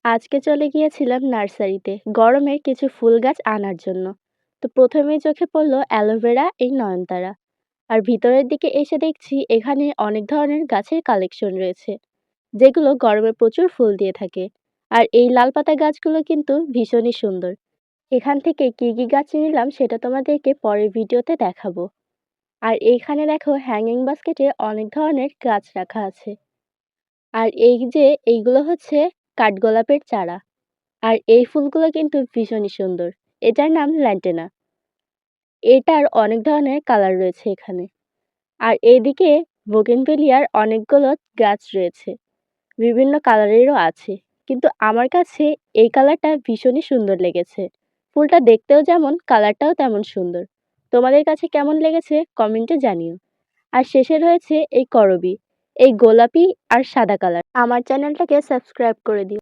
আজকে চলে গিয়েছিলাম নার্সারিতে গরমের কিছু ফুল গাছ আনার জন্য। তো প্রথমেই চোখে পড়লো অ্যালোভেরা এই নয়নতারা। আর ভিতরের দিকে এসে দেখছি এখানে অনেক ধরনের গাছের কালেকশন রয়েছে, যেগুলো গরমে প্রচুর ফুল দিয়ে থাকে। আর এই লাল পাতা গাছগুলো কিন্তু ভীষণই সুন্দর। এখান থেকে কি কি গাছ নিলাম সেটা তোমাদেরকে পরের ভিডিওতে দেখাবো। আর এইখানে দেখো হ্যাঙ্গিং বাস্কেটে অনেক ধরনের গাছ রাখা আছে। আর এই যে এইগুলো হচ্ছে কাঠগোলাপের চারা। আর এই ফুলগুলো কিন্তু ভীষণই সুন্দর। এটার নাম ল্যান্টেনা। এটার অনেক ধরনের কালার রয়েছে এখানে। আর এইদিকে বোগেনভেলিয়ার অনেকগুলো গাছ রয়েছে, বিভিন্ন কালারেরও আছে। কিন্তু আমার কাছে এই কালারটা ভীষণই সুন্দর লেগেছে। ফুলটা দেখতেও যেমন, কালারটাও তেমন সুন্দর। তোমাদের কাছে কেমন লেগেছে কমেন্টে জানিও। আর শেষে রয়েছে এই করবি, এই গোলাপি আর সাদা কালার। আমার চ্যানেলটাকে সাবস্ক্রাইব করে দিও।